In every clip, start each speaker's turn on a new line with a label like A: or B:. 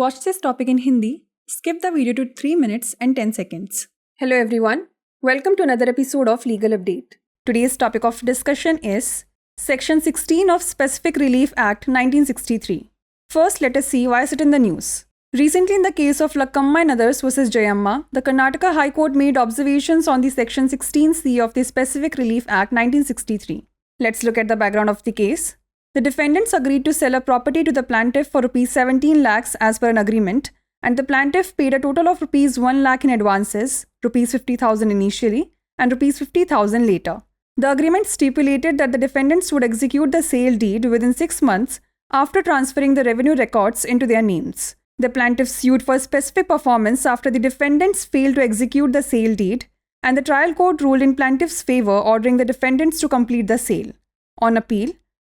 A: watch this topic in Hindi, skip the video to 3 minutes and 10 seconds. Hello everyone, welcome to another episode of Legal Update. Today's topic of discussion is Section 16 of Specific Relief Act 1963. First, let us see why is it in the news. Recently, in the case of Lakkamma and others versus Jayamma, the Karnataka High Court made observations on the Section 16C of the Specific Relief Act 1963. Let's look at the background of the case. The defendants agreed to sell a property to the plaintiff for Rs 17 lakhs as per an agreement, and the plaintiff paid a total of Rs 1 lakh in advances, Rs 50,000 initially, and Rs 50,000 later. The agreement stipulated that the defendants would execute the sale deed within 6 months after transferring the revenue records into their names. The plaintiff sued for specific performance after the defendants failed to execute the sale deed, and the trial court ruled in plaintiff's favor, ordering the defendants to complete the sale. On appeal,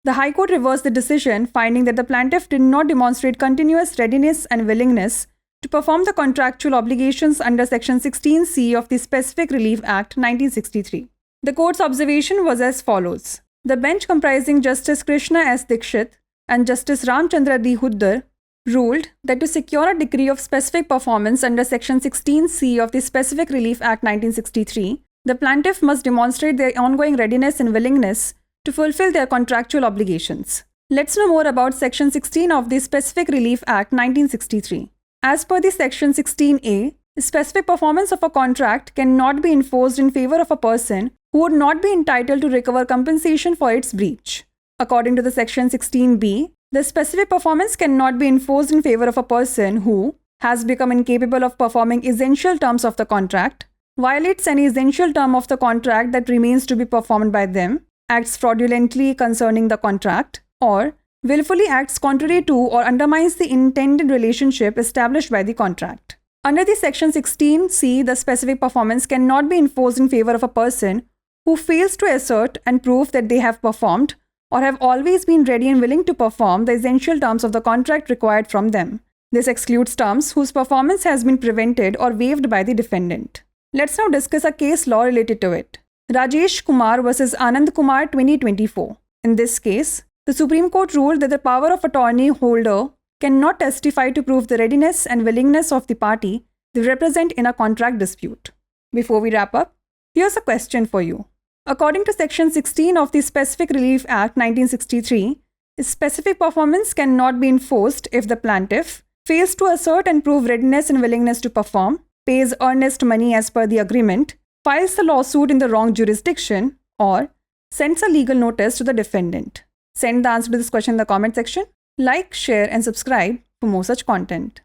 A: the High Court reversed the decision, finding that the plaintiff did not demonstrate continuous readiness and willingness to perform the contractual obligations under Section 16C of the Specific Relief Act 1963. The court's observation was as follows. The bench, comprising Justice Krishna S. Dikshit and Justice Ramchandra D. Huddar, ruled that to secure a degree of specific performance under Section 16C of the Specific Relief Act 1963, the plaintiff must demonstrate their ongoing readiness and willingness to fulfill their contractual obligations. Let's know more about Section 16 of the Specific Relief Act 1963. As per the Section 16A, specific performance of a contract cannot be enforced in favor of a person who would not be entitled to recover compensation for its breach. According to the Section 16B, the specific performance cannot be enforced in favor of a person who has become incapable of performing essential terms of the contract, violates any essential term of the contract that remains to be performed by them, acts fraudulently concerning the contract, or willfully acts contrary to or undermines the intended relationship established by the contract. Under the Section 16C, the specific performance cannot be enforced in favor of a person who fails to assert and prove that they have performed or have always been ready and willing to perform the essential terms of the contract required from them. This excludes terms whose performance has been prevented or waived by the defendant. Let's now discuss a case law related to it. Rajesh Kumar vs. Anand Kumar 2024. In this case, the Supreme Court ruled that the power of attorney holder cannot testify to prove the readiness and willingness of the party they represent in a contract dispute. Before we wrap up, here's a question for you. According to Section 16 of the Specific Relief Act 1963, specific performance cannot be enforced if the plaintiff fails to assert and prove readiness and willingness to perform, pays earnest money as per the agreement, files the lawsuit in the wrong jurisdiction, or sends a legal notice to the defendant. Send the answer to this question in the comment section. Like, share and subscribe for more such content.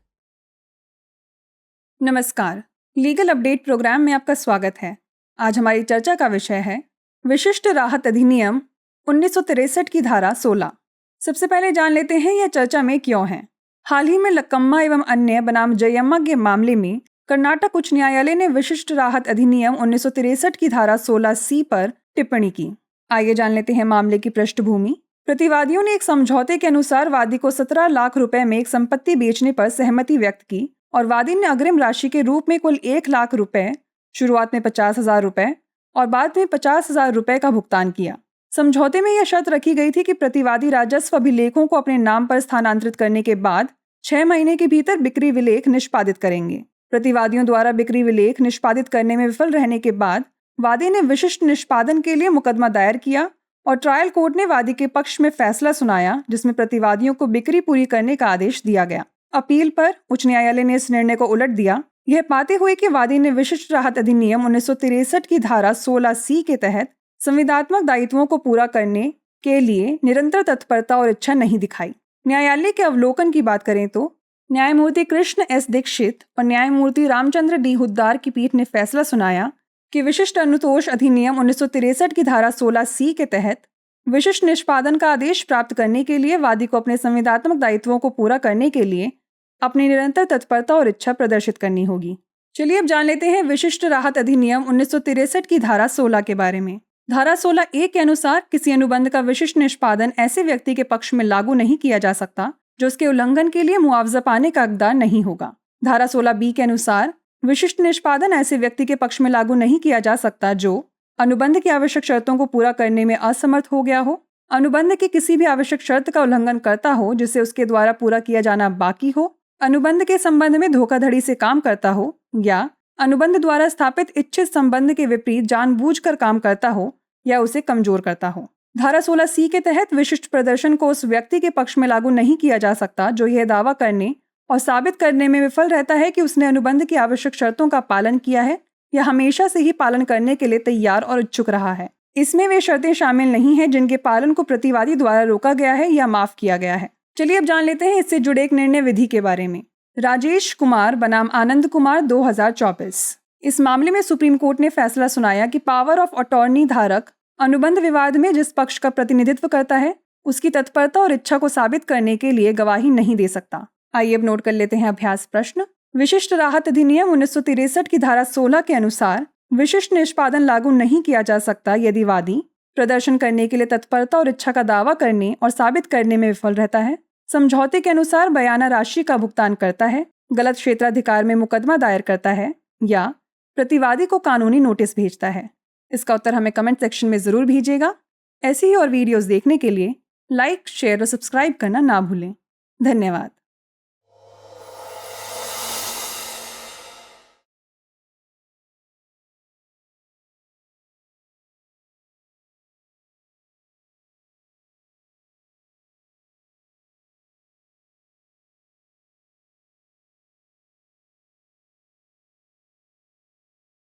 A: नमस्कार, legal update programme में आपका स्वागत है। आज हमारी चर्चा का विषय है विशिष्ट राहत अधिनियम 1963 की धारा 16। सबसे पहले जान लेते हैं यह चर्चा में क्यों है। हाल ही में लक्कम्मा एवं अन्य बनाम जयम्मा के मामले में कर्नाटक उच्च न्यायालय ने विशिष्ट राहत अधिनियम 1963 की धारा 16C पर टिप्पणी की। आइए जान लेते हैं मामले की पृष्ठभूमि। प्रतिवादियों ने एक समझौते के अनुसार वादी को 17 लाख रुपए में एक संपत्ति बेचने पर सहमति व्यक्त की और वादी ने अग्रिम राशि के रूप में कुल 1 लाख रुपए, शुरुआत में 50,000 रुपए और बाद में 50,000 रुपए का भुगतान किया। समझौते में यह शर्त रखी गई थी कि प्रतिवादी राजस्व अभिलेखों को अपने नाम पर स्थानांतरित करने के बाद 6 महीने के भीतर बिक्री विलेख निष्पादित करेंगे। प्रतिवादियों द्वारा बिक्री विलेख निष्पादित करने में विफल रहने के बाद वादी ने विशिष्ट निष्पादन के लिए मुकदमा दायर किया और ट्रायल कोर्ट ने वादी के पक्ष में फैसला सुनाया, जिसमें प्रतिवादियों को बिक्री पूरी करने का आदेश दिया गया। अपील पर उच्च न्यायालय ने इस निर्णय को उलट दिया, यह पाते हुए कि वादी ने विशिष्ट राहत अधिनियम 1963 की धारा 16C के तहत संविदात्मक दायित्वों को पूरा करने के लिए निरंतर तत्परता और इच्छा नहीं दिखाई। न्यायालय के अवलोकन की बात करें तो न्यायमूर्ति कृष्ण एस दीक्षित और न्यायमूर्ति रामचंद्र डी हुद्दार की पीठ ने फैसला सुनाया कि विशिष्ट अनुतोष अधिनियम 1963 की धारा 16C के तहत विशिष्ट निष्पादन का आदेश प्राप्त करने के लिए वादी को अपने संविदात्मक दायित्वों को पूरा करने के लिए अपनी निरंतर तत्परता और इच्छा प्रदर्शित करनी होगी। चलिए अब जान लेते हैं विशिष्ट राहत अधिनियम 1963 की धारा 16 के बारे में। धारा 16A के अनुसार किसी अनुबंध का विशिष्ट निष्पादन ऐसे व्यक्ति के पक्ष में लागू नहीं किया जा सकता जो उसके उल्लंघन के लिए मुआवजा पाने का हकदार नहीं होगा। धारा 16B के अनुसार विशिष्ट निष्पादन ऐसे व्यक्ति के पक्ष में लागू नहीं किया जा सकता जो अनुबंध की आवश्यक शर्तों को पूरा करने में असमर्थ हो गया हो, अनुबंध की किसी भी आवश्यक शर्त का उल्लंघन करता हो जिसे उसके द्वारा पूरा किया जाना बाकी हो, अनुबंध के संबंध में धोखाधड़ी से काम करता हो, या अनुबंध द्वारा स्थापित इच्छित संबंध के विपरीत जानबूझकर काम करता हो या उसे कमजोर करता हो। धारा 16C के तहत विशिष्ट प्रदर्शन को उस व्यक्ति के पक्ष में लागू नहीं किया जा सकता जो यह दावा करने और साबित करने में विफल रहता है कि उसने अनुबंध की आवश्यक शर्तों का पालन किया है या हमेशा से ही पालन करने के लिए तैयार और इच्छुक रहा है। इसमें वे शर्तें शामिल नहीं हैं जिनके पालन को प्रतिवादी द्वारा रोका गया है या माफ किया गया है। चलिए अब जान लेते हैं इससे जुड़े एक निर्णय विधि के बारे में। राजेश कुमार बनाम आनंद कुमार 2024। इस मामले में सुप्रीम कोर्ट ने फैसला सुनाया कि पावर ऑफ अटॉर्नी धारक अनुबंध विवाद में जिस पक्ष का प्रतिनिधित्व करता है उसकी तत्परता और इच्छा को साबित करने के लिए गवाही नहीं दे सकता। आइए अब नोट कर लेते हैं अभ्यास प्रश्न। विशिष्ट राहत अधिनियम 1963 की धारा 16 के अनुसार विशिष्ट निष्पादन लागू नहीं किया जा सकता यदि वादी प्रदर्शन करने के लिए तत्परता और इच्छा का दावा करने और साबित करने में विफल रहता है, समझौते के अनुसार बयाना राशि का भुगतान करता है, गलत क्षेत्राधिकार में मुकदमा दायर करता है या प्रतिवादी को कानूनी नोटिस भेजता है। इसका उत्तर हमें कमेंट सेक्शन में ज़रूर भेजिएगा। ऐसी ही और वीडियोस देखने के लिए लाइक, शेयर और सब्सक्राइब करना ना भूलें। धन्यवाद।